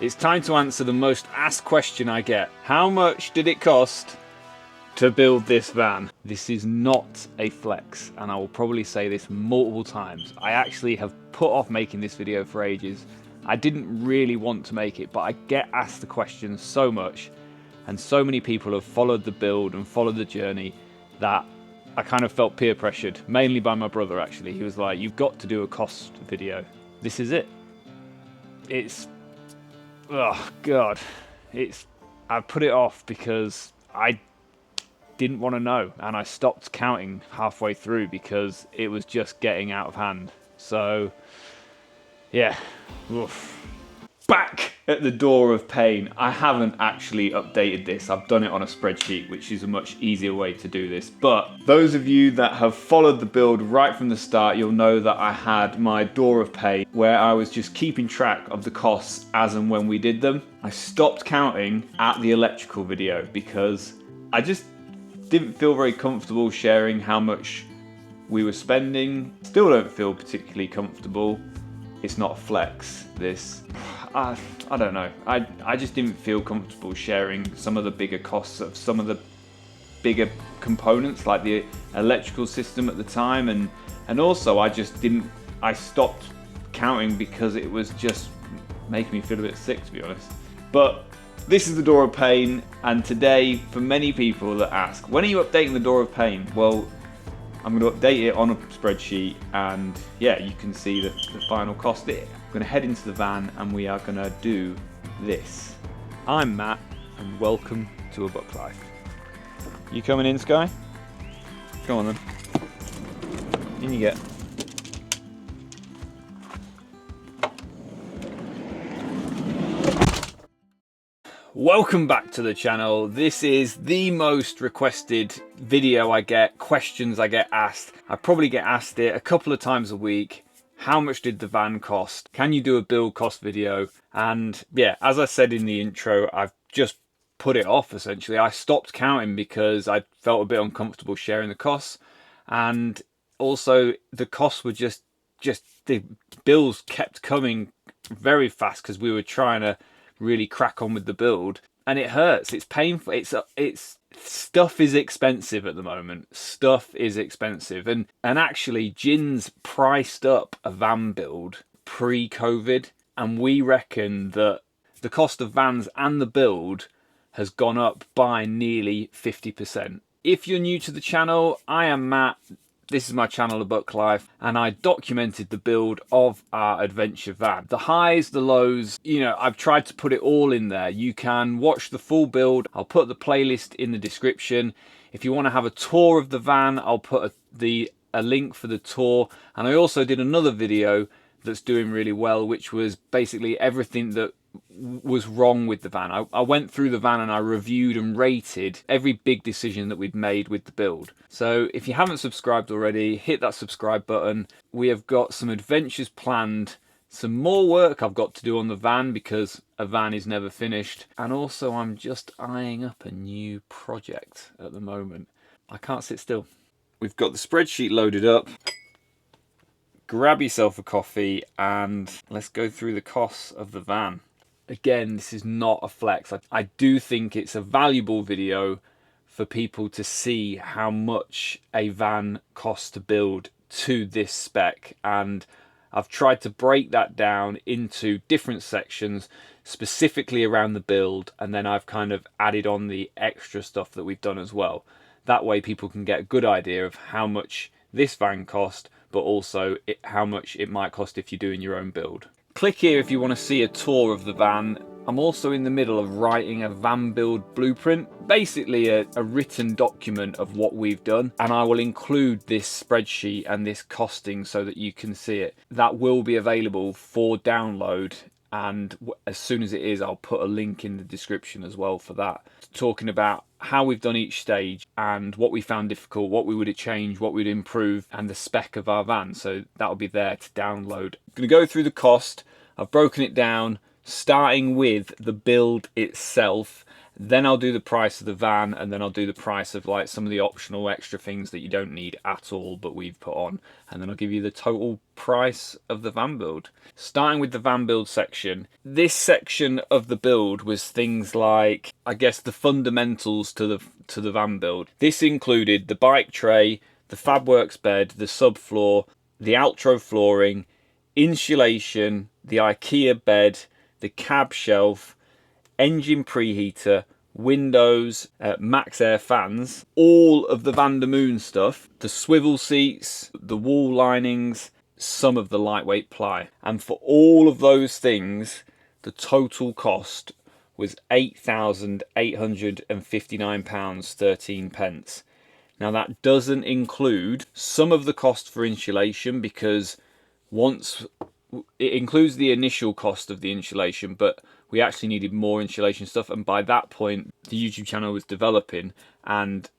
It's time to answer the most asked question I get. How much did it cost to build this van? This is not a flex, and I will probably say this multiple times. I actually have put off making this video for ages. I didn't really want to make it, but I get asked the question so much, and so many people have followed the build and followed the journey that I kind of felt peer pressured, mainly by my brother actually. He was like, you've got to do a cost video. This is it. Oh God, I put it off because I didn't want to know, and I stopped counting halfway through because it was just getting out of hand. So yeah, oof. Back at the door of pain. I haven't actually updated this. I've done it on a spreadsheet, which is a much easier way to do this. But those of you that have followed the build right from the start, you'll know that I had my door of pain where I was just keeping track of the costs as and when we did them. I stopped counting at the electrical video because I just didn't feel very comfortable sharing how much we were spending. Still don't feel particularly comfortable. It's not a flex, this. I don't know. I just didn't feel comfortable sharing some of the bigger costs of some of the bigger components, like the electrical system at the time, and also I stopped counting because it was just making me feel a bit sick, to be honest. But this is the door of pain, and today, for many people that ask, when are you updating the door of pain? Well, I'm going to update it on a spreadsheet, and yeah, you can see the final cost there. I'm going to head into the van and we are going to do this. I'm Matt, and welcome to A Book Life. You coming in, Sky? Come on then. In you get. Welcome back to the channel. This is the most requested video I get, questions I get asked. I probably get asked it a couple of times a week. How much did the van cost? Can you do a build cost video? And yeah, as I said in the intro, I've just put it off essentially. I stopped counting because I felt a bit uncomfortable sharing the costs. And also the costs were just the bills kept coming very fast because we were trying to really crack on with the build, and it hurts. It's painful. It's stuff is expensive at the moment. Stuff is expensive, and actually Jin's priced up a van build pre-COVID, and we reckon that the cost of vans and the build has gone up by nearly 50%. If you're new to the channel, I am Matt. This is my channel, A Book Life, and I documented the build of our adventure van. The highs, the lows, you know, I've tried to put it all in there. You can watch the full build. I'll put the playlist in the description. If you want to have a tour of the van, I'll put a link for the tour. And I also did another video that's doing really well, which was basically everything that was wrong with the van. I went through the van and I reviewed and rated every big decision that we'd made with the build. So if you haven't subscribed already, hit that subscribe button. We have got some adventures planned, some more work I've got to do on the van because a van is never finished. And also I'm just eyeing up a new project at the moment. I can't sit still. We've got the spreadsheet loaded up. Grab yourself a coffee and let's go through the costs of the van. Again, this is not a flex. I do think it's a valuable video for people to see how much a van costs to build to this spec. And I've tried to break that down into different sections, specifically around the build. And then I've kind of added on the extra stuff that we've done as well. That way people can get a good idea of how much this van cost, but also how much it might cost if you're doing your own build. Click here if you want to see a tour of the van. I'm also in the middle of writing a van build blueprint, basically a written document of what we've done, and I will include this spreadsheet and this costing so that you can see it. That will be available for download, and as soon as it is, I'll put a link in the description as well for that, talking about how we've done each stage and what we found difficult, what we would change, what we'd improve, and the spec of our van. So that'll be there to download. I'm going to go through the cost. I've broken it down starting with the build itself. Then I'll do the price of the van, and then I'll do the price of like some of the optional extra things that you don't need at all but we've put on, and then I'll give you the total price of the van build. Starting with the van build section, this section of the build was things like, I guess, the fundamentals to the van build. This included the bike tray, the Fabworks bed, the subfloor, the Altro flooring, insulation, the IKEA bed, the cab shelf, engine preheater, windows, max air fans, all of the Van der Moon stuff, the swivel seats, the wall linings, some of the lightweight ply. And for all of those things, the total cost was £8,859.13. Now that doesn't include some of the cost for insulation, because once it includes the initial cost of the insulation, but we actually needed more insulation stuff, and by that point the YouTube channel was developing, and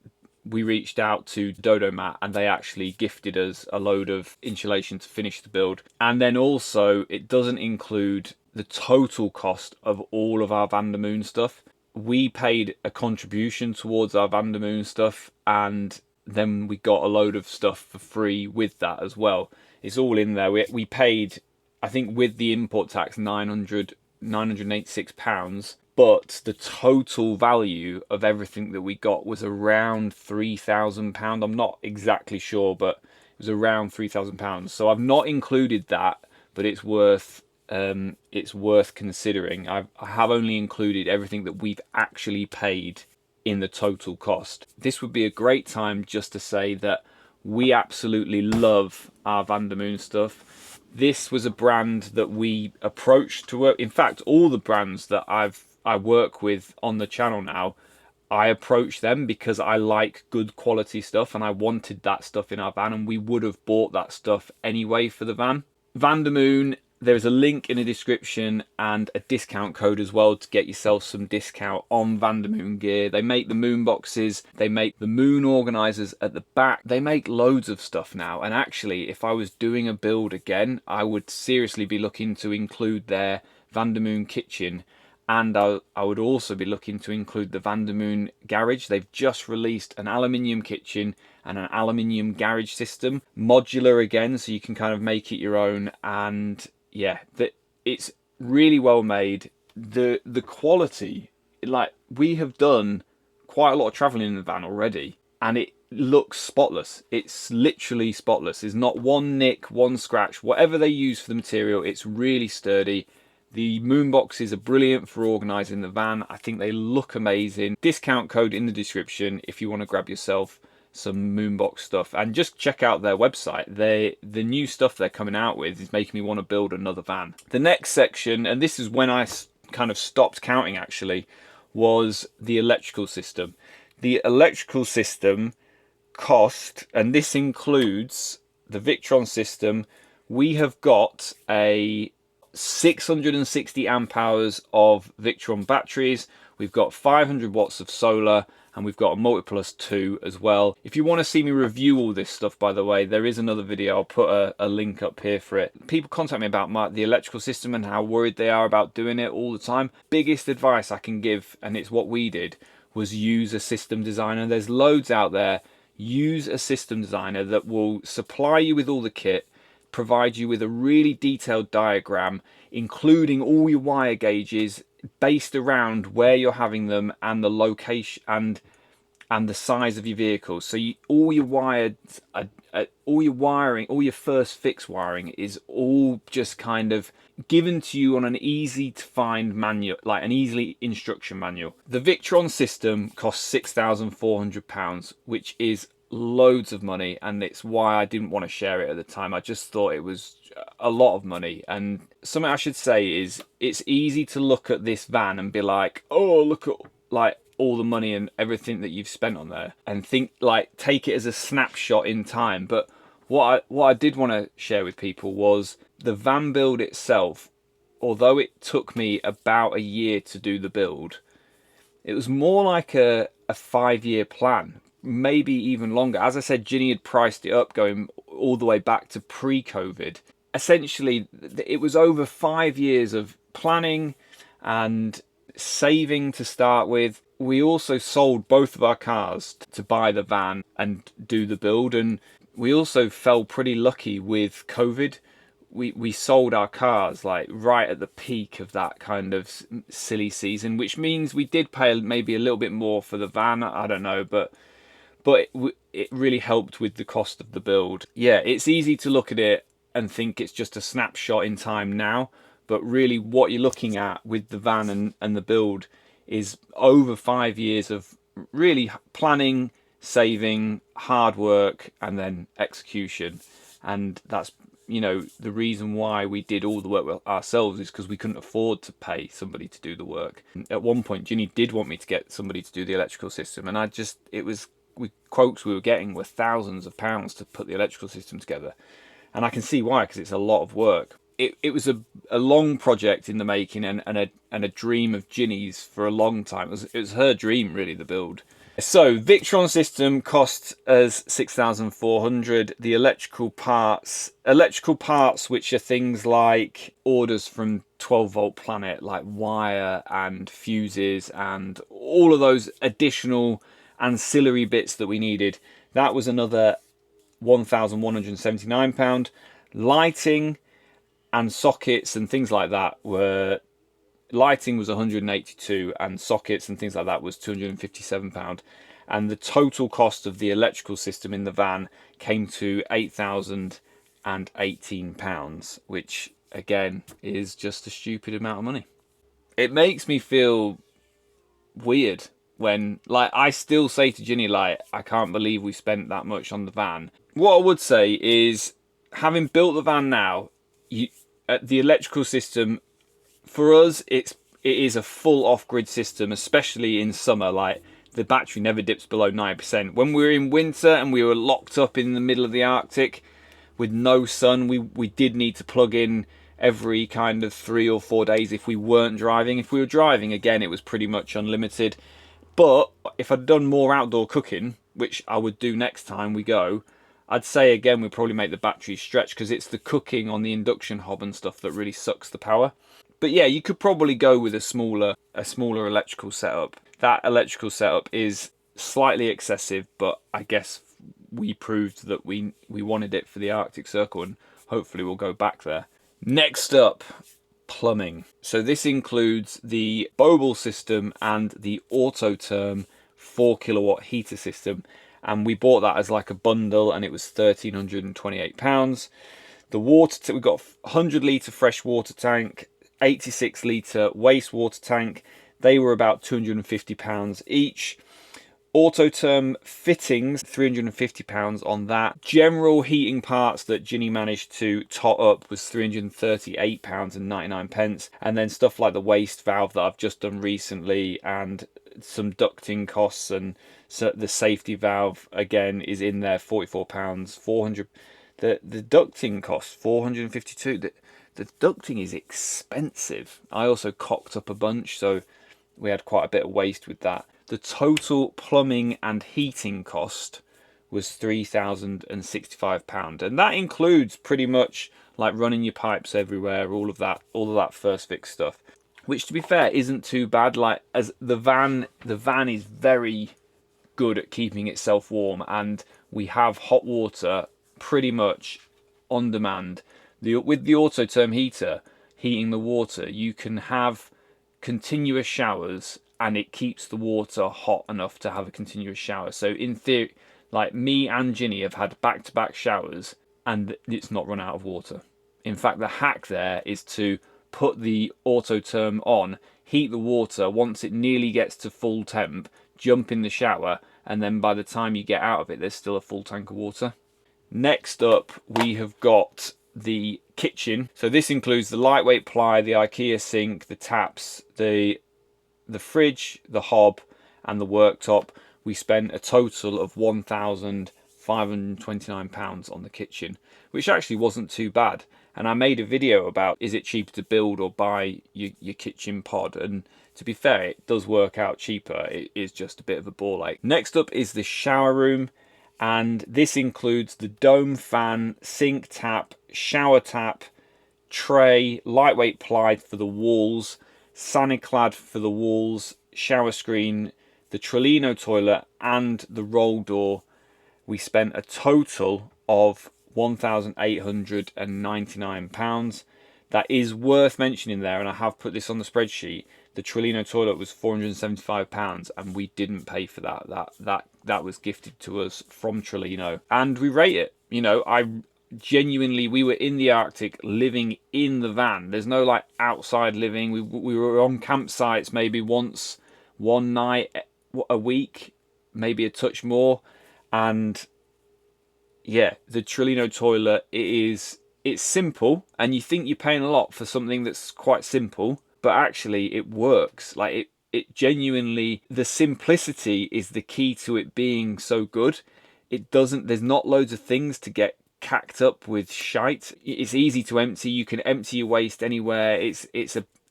we reached out to Dodo Mat and they actually gifted us a load of insulation to finish the build. And then also it doesn't include the total cost of all of our Van der Moon stuff. We paid a contribution towards our Van der Moon stuff, and then we got a load of stuff for free with that as well. It's all in there. We paid, I think with the import tax, £986, but the total value of everything that we got was around £3,000. I'm not exactly sure, but it was around £3,000. So I've not included that, but it's worth considering. I have only included everything that we've actually paid in the total cost. This would be a great time just to say that we absolutely love our Van der Moon stuff. This was a brand that we approached to work. In fact, all the brands that I work with on the channel now, I approach them because I like good quality stuff and I wanted that stuff in our van, and we would have bought that stuff anyway for the van. Van der Moon, there's a link in the description and a discount code as well to get yourself some discount on Van der Moon gear. They make the moon boxes, they make the moon organisers at the back, they make loads of stuff now. And actually, if I was doing a build again, I would seriously be looking to include their Van der Moon kitchen, and I would also be looking to include the Van der Moon garage. They've just released an aluminium kitchen and an aluminium garage system, modular again, so you can kind of make it your own. And yeah, it's really well made. The quality, like, we have done quite a lot of traveling in the van already, and it looks spotless. It's literally spotless. There's not one nick, one scratch. Whatever they use for the material, it's really sturdy. The moon boxes are brilliant for organising the van. I think they look amazing. Discount code in the description if you want to grab yourself some moonbox stuff, and just check out their website. The new stuff they're coming out with is making me want to build another van. The next section, and this is when I kind of stopped counting actually, was the electrical system. The electrical system cost, and this includes the Victron system, we have got a 660 amp hours of Victron batteries, we've got 500 watts of solar, and we've got a Multiplus 2 as well. If you want to see me review all this stuff, by the way, there is another video. I'll put a link up here for it. People contact me about the electrical system and how worried they are about doing it all the time. Biggest advice I can give, and it's what we did, was use a system designer. There's loads out there. Use a system designer that will supply you with all the kit, provide you with a really detailed diagram, including all your wire gauges based around where you're having them and the location and the size of your vehicle. So all your wiring, all your first fix wiring is all just kind of given to you on an easy to find manual, like an easily instruction manual. The Victron system costs £6,400, which is loads of money, and it's why I didn't want to share it at the time. I just thought it was a lot of money. And something I should say is, it's easy to look at this van and be like, oh, look at like all the money and everything that you've spent on there, and think, like, take it as a snapshot in time. But what I did want to share with people was the van build itself. Although it took me about a year to do the build, it was more like a 5-year plan, maybe even longer. As I said, Ginny had priced it up going all the way back to pre-COVID. Essentially, it was over 5 years of planning and saving to start with. We also sold both of our cars to buy the van and do the build, and we also fell pretty lucky with COVID. We sold our cars like right at the peak of that kind of silly season, which means we did pay maybe a little bit more for the van. I don't know, but it really helped with the cost of the build. Yeah, it's easy to look at it and think it's just a snapshot in time now, but really what you're looking at with the van and the build is over 5 years of really planning, saving, hard work, and then execution. And that's, you know, the reason why we did all the work ourselves is because we couldn't afford to pay somebody to do the work. At one point, Ginny did want me to get somebody to do the electrical system, and it was, quotes we were getting were thousands of pounds to put the electrical system together. And I can see why, because it's a lot of work. It was a long project in the making, and a dream of Ginny's for a long time. It was her dream, really, the build. So Victron system cost us 6,400. The electrical parts, which are things like orders from 12 Volt Planet, like wire and fuses and all of those additional ancillary bits that we needed. That was another £1,179. Lighting and sockets and things like that were, lighting was 182 and sockets and things like that was £257. And the total cost of the electrical system in the van came to £8,018, which again is just a stupid amount of money. It makes me feel weird when, like, I still say to Ginny, like, I can't believe we spent that much on the van. What I would say is, having built the van now, the electrical system for us, it is a full off-grid system, especially in summer. Like, the battery never dips below 9%. When we were in winter and we were locked up in the middle of the Arctic with no sun, we did need to plug in every kind of 3 or 4 days if we weren't driving. If we were driving, again, it was pretty much unlimited. But if I'd done more outdoor cooking, which I would do next time we go, I'd say again we'd probably make the battery stretch, because it's the cooking on the induction hob and stuff that really sucks the power. But yeah, you could probably go with a smaller electrical setup. That electrical setup is slightly excessive, but I guess we proved that we wanted it for the Arctic Circle, and hopefully we'll go back there. Next up, plumbing. So this includes the Bobel system and the Autotherm 4 kilowatt heater system, and we bought that as like a bundle, and it was £1,328. The water, we got 100 litre fresh water tank, 86 litre wastewater tank. They were about £250 each. Autotherm fittings, £350 on that. General heating parts that Ginny managed to tot up was £338.99. And then stuff like the waste valve that I've just done recently, and some ducting costs, and so the safety valve again is in there, £44, 400. The ducting costs £452. The ducting is expensive. I also cocked up a bunch, so we had quite a bit of waste with that. The total plumbing and heating cost was £3,065, and that includes pretty much like running your pipes everywhere, all of that first fix stuff. Which, to be fair, isn't too bad. Like, as the van is very good at keeping itself warm, and we have hot water pretty much on demand. With the Autotherm heater heating the water, you can have continuous showers, and it keeps the water hot enough to have a continuous shower. So in theory, like, me and Ginny have had back-to-back showers, and it's not run out of water. In fact, the hack there is to put the Autotherm on, heat the water. Once it nearly gets to full temp, jump in the shower, and then by the time you get out of it, there's still a full tank of water. Next up, we have got the kitchen. So this includes the lightweight ply, the IKEA sink, the taps, the fridge, the hob, and the worktop. We spent a total of £1,529 on the kitchen, which actually wasn't too bad. And I made a video about, is it cheaper to build or buy your kitchen pod? And to be fair, it does work out cheaper. It is just a bit of a ball ache. Next up is the shower room, and this includes the dome fan, sink tap, shower tap, tray, lightweight plied for the walls, Saniclad for the walls, shower screen, the Trillino toilet and the roll door. We spent a total of £1,899. That is worth mentioning there, and I have put this on the spreadsheet. The Trillino toilet was £475, and we didn't pay for that. That was gifted to us from Trillino, and we rate it. You know, I genuinely, we were in the Arctic, living in the van. There's no like outside living. We were on campsites maybe one night a week, maybe a touch more, and yeah, the Trillino toilet, it's simple, and you think you're paying a lot for something that's quite simple, but actually it works. Like it genuinely, the simplicity is the key to it being so good. There's not loads of things to get cacked up with shite. It's easy to empty. You can empty your waste anywhere.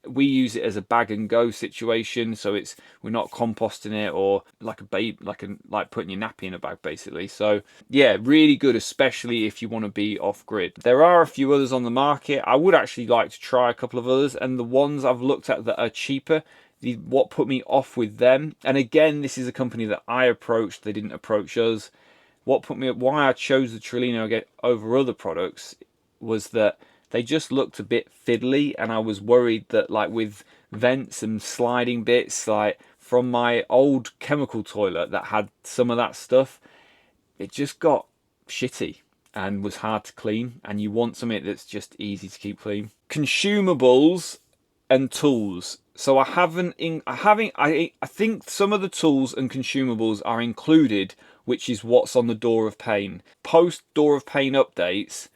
We use it as a bag and go situation, so we're not composting it or like like putting your nappy in a bag basically. So yeah, really good, especially if you want to be off grid. There are a few others on the market. I would actually like to try a couple of others, and the ones I've looked at that are cheaper, what put me off with them, and again, this is a company that I approached, they didn't approach us. Why I chose the Trillino over other products was that they just looked a bit fiddly, and I was worried that like with vents and sliding bits, like from my old chemical toilet that had some of that stuff, it just got shitty and was hard to clean, and you want something that's just easy to keep clean. Consumables and tools. So I think some of the tools and consumables are included, which is what's on the Door of Pain. Post Door of Pain updates,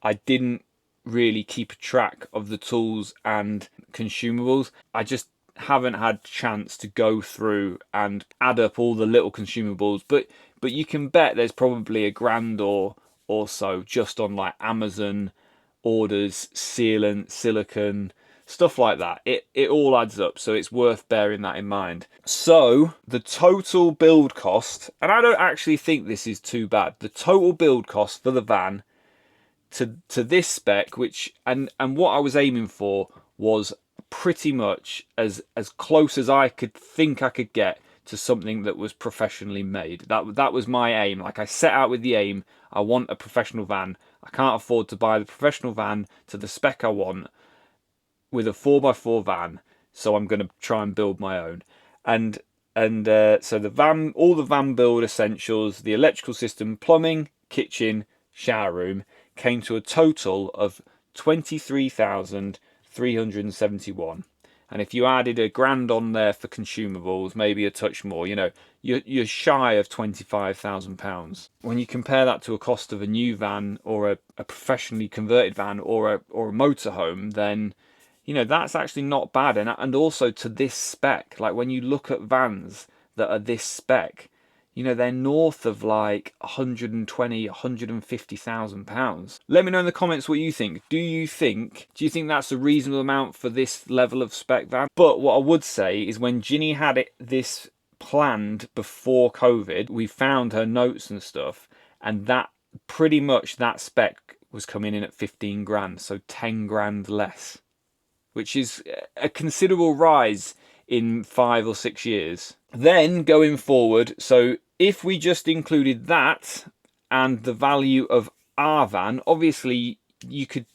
I didn't really keep a track of the tools and consumables. I just haven't had chance to go through and add up all the little consumables, but you can bet there's probably £1,000 or so just on like Amazon orders, sealant, silicone, stuff like that. It all adds up, so it's worth bearing that in mind. So the total build cost, and I don't actually think this is too bad, the total build cost for the van to this spec, which and what I was aiming for was pretty much as close as I could think I could get to something that was professionally made. That was my aim. Like, I set out with the aim, I want a professional van. I can't afford to buy the professional van to the spec I want with a 4x4 van, so I'm going to try and build my own. And so the van, all the van build essentials, the electrical system, plumbing, kitchen, shower room, came to a total of 23,371. And if you added £1,000 on there for consumables, maybe a touch more, you know, you're shy of £25,000. When you compare that to a cost of a new van or a professionally converted van or a motorhome, then you know that's actually not bad. And also to this spec, like when you look at vans that are this spec, you know, they're north of like £120,000-150,000. Let me know in the comments what you think. Do you think that's a reasonable amount for this level of spec van? But what I would say is when Ginny had this planned before COVID, we found her notes and stuff, and that pretty much that spec was coming in at 15 grand, so 10 grand less, which is a considerable rise in 5 or 6 years. Then going forward, so if we just included that and the value of our van, obviously you could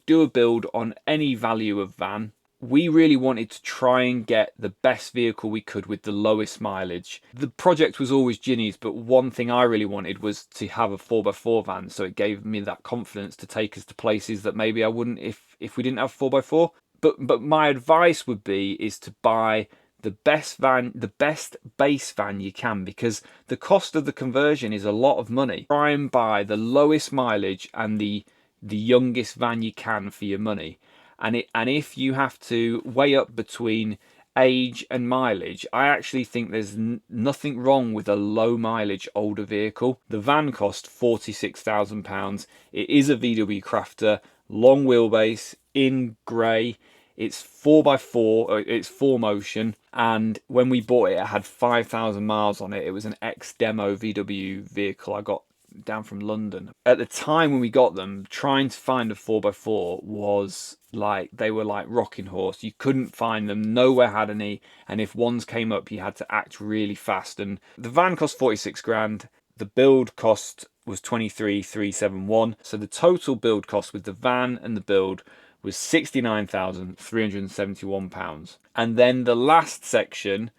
do a build on any value of van. We really wanted to try and get the best vehicle we could with the lowest mileage. The project was always Ginny's, but one thing I really wanted was to have a 4x4 van, so it gave me that confidence to take us to places that maybe I wouldn't if we didn't have 4x4. But my advice would be is to buy the best van, the best base van you can, because the cost of the conversion is a lot of money. Try and buy the lowest mileage and the youngest van you can for your money. And if you have to weigh up between age and mileage, I actually think there's nothing wrong with a low mileage older vehicle. The van cost £46,000. It is a VW Crafter, long wheelbase, in grey. It's 4x4, it's 4Motion, and when we bought it, it had 5,000 miles on it. It was an ex-demo VW vehicle. I got down from London. At the time when we got them, trying to find a 4x4 was like, they were like rocking horse. You couldn't find them, nowhere had any, and if ones came up, you had to act really fast. And the van cost 46 grand. The build cost was 23,371. So the total build cost with the van and the build was £69,371. And then the last section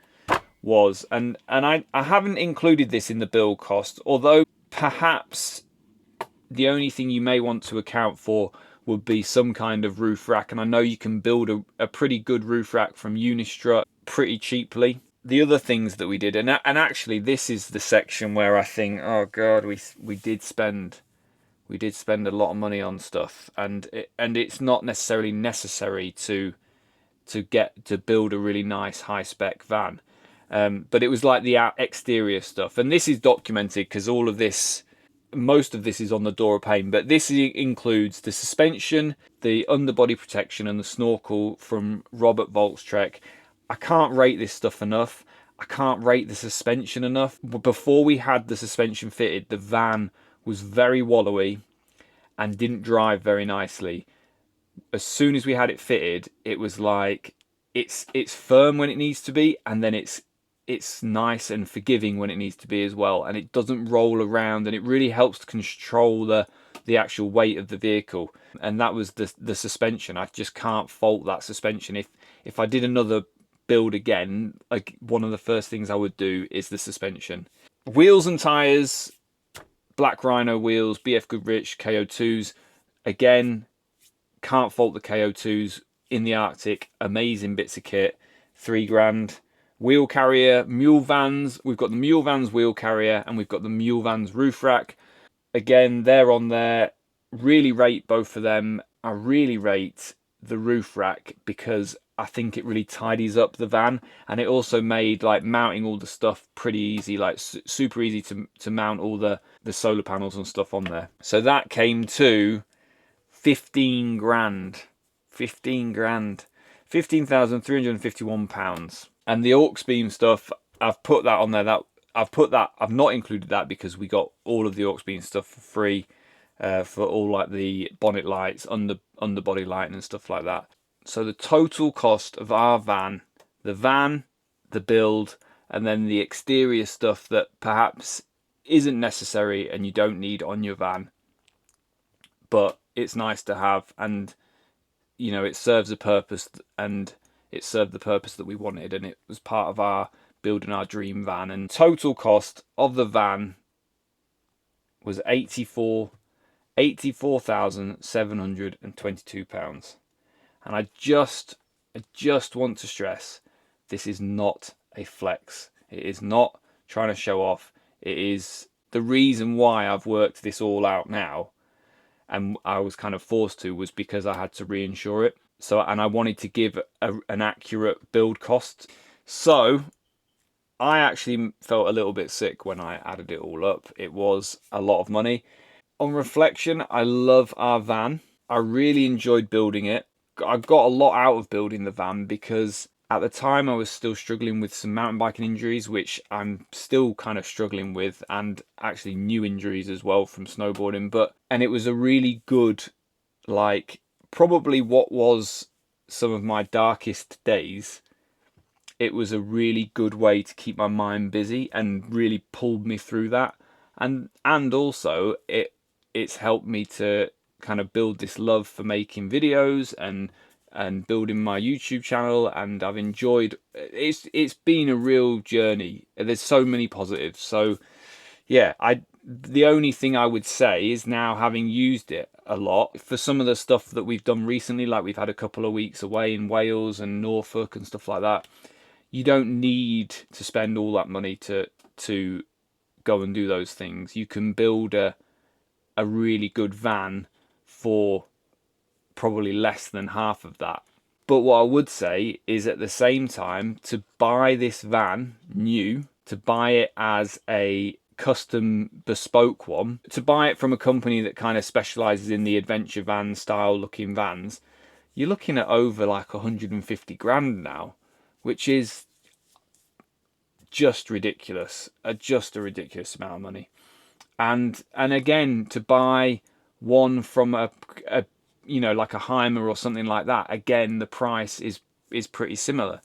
was, and I haven't included this in the build cost, although perhaps the only thing you may want to account for would be some kind of roof rack. And I know you can build a pretty good roof rack from Unistrut pretty cheaply. The other things that we did, and actually this is the section where I think, oh god, we did spend a lot of money on stuff, and it's not necessarily necessary to build a really nice high spec van, but it was like the exterior stuff, and this is documented because most of this is on the door pane, but this includes the suspension, the underbody protection, and the snorkel from Robert Volkstrek. I can't rate this stuff enough. I can't rate the suspension enough. Before we had the suspension fitted, the van was very wallowy and didn't drive very nicely. As soon as we had it fitted, it was like, it's firm when it needs to be, and then it's nice and forgiving when it needs to be as well, and it doesn't roll around, and it really helps to control the actual weight of the vehicle. And that was the suspension. I just can't fault that suspension. If I did another build again, like, one of the first things I would do is the suspension. Wheels and tires, Black Rhino wheels, BF Goodrich KO2s. Again, can't fault the KO2s in the Arctic. Amazing bits of kit. 3 grand. Wheel carrier, Mule Vans. We've got the Mule Vans wheel carrier, and we've got the Mule Vans roof rack. Again, they're on there. Really rate both of them. I really rate the roof rack because I think it really tidies up the van, and it also made like mounting all the stuff pretty easy, like super easy to mount all the solar panels and stuff on there. So that came to 15 grand. 15 grand. £15,351. And the aux beam stuff, I've put that on there. I've not included that because we got all of the aux beam stuff for free, for all like the bonnet lights, underbody lighting and stuff like that. So the total cost of our van, the build, and then the exterior stuff that perhaps isn't necessary and you don't need on your van, but it's nice to have, and you know, it serves a purpose, and it served the purpose that we wanted, and it was part of our building our dream van. And total cost of the van was £84,722. And I just want to stress, this is not a flex. It is not trying to show off. It is the reason why I've worked this all out now, and I was kind of forced to, was because I had to reinsure it. So, and I wanted to give an accurate build cost. So I actually felt a little bit sick when I added it all up. It was a lot of money. On reflection, I love our van. I really enjoyed building it. I got a lot out of building the van because at the time I was still struggling with some mountain biking injuries, which I'm still kind of struggling with, and actually new injuries as well from snowboarding. And it was a really good, like, probably what was some of my darkest days. It was a really good way to keep my mind busy and really pulled me through that. And also it's helped me to kind of build this love for making videos and building my YouTube channel, and I've enjoyed it's been a real journey. There's so many positives. So yeah, the only thing I would say is, now having used it a lot for some of the stuff that we've done recently, like we've had a couple of weeks away in Wales and Norfolk and stuff like that, you don't need to spend all that money to go and do those things. You can build a really good van for probably less than half of that. But what I would say is, at the same time, to buy this van new, to buy it as a custom bespoke one, to buy it from a company that kind of specializes in the adventure van style looking vans, you're looking at over like 150 grand now, which is just ridiculous, just a ridiculous amount of money. And again, to buy one from a you know, like a Heimer or something like that, again the price is pretty similar.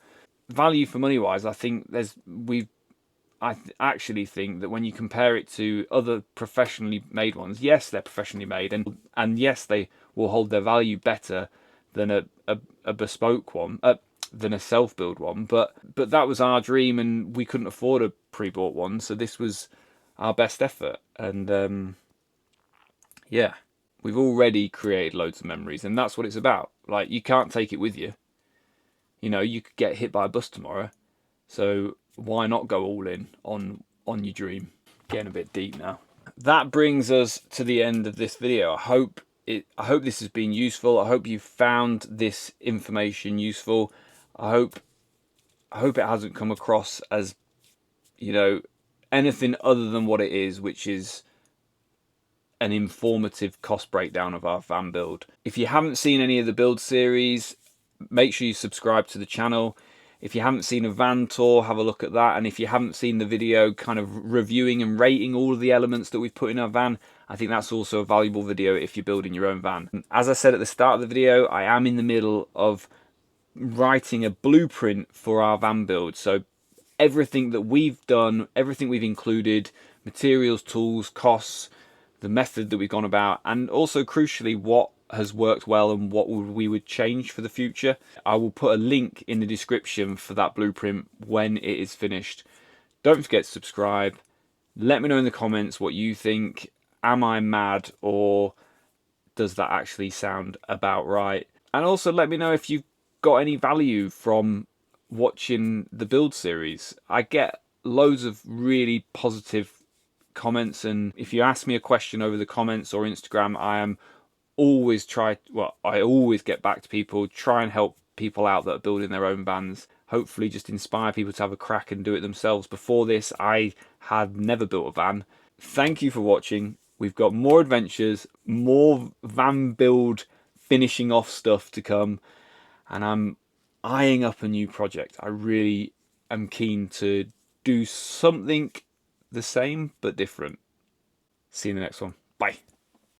Value for money wise, I think actually think that when you compare it to other professionally made ones, yes, they're professionally made, and yes, they will hold their value better than a bespoke one, than a self-build one. But that was our dream, and we couldn't afford a pre-bought one, so this was our best effort. And yeah, we've already created loads of memories, and that's what it's about. Like, you can't take it with you. You know, you could get hit by a bus tomorrow, so why not go all in on your dream? Getting a bit deep now. That brings us to the end of this video. I hope this has been useful. I hope you found this information useful. I hope it hasn't come across as, you know, anything other than what it is, which is an informative cost breakdown of our van build. If you haven't seen any of the build series, make sure you subscribe to the channel. If you haven't seen a van tour, have a look at that. And if you haven't seen the video kind of reviewing and rating all of the elements that we've put in our van, I think that's also a valuable video if you're building your own van. As I said at the start of the video, I am in the middle of writing a blueprint for our van build. So everything that we've done, everything we've included, materials, tools, costs, the method that we've gone about, and also crucially what has worked well and what we would change for the future. I will put a link in the description for that blueprint when it is finished. Don't forget to subscribe. Let me know in the comments what you think. Am I mad, or does that actually sound about right? And also let me know if you've got any value from watching the build series. I get loads of really positive comments, and if you ask me a question over the comments or Instagram, I always get back to people, try and help people out that are building their own vans, hopefully just inspire people to have a crack and do it themselves. Before this, I had never built a van. Thank you for watching. We've got more adventures, more van build finishing off stuff to come, and I'm eyeing up a new project. I really am keen to do something the same but different. See you in the next one. Bye.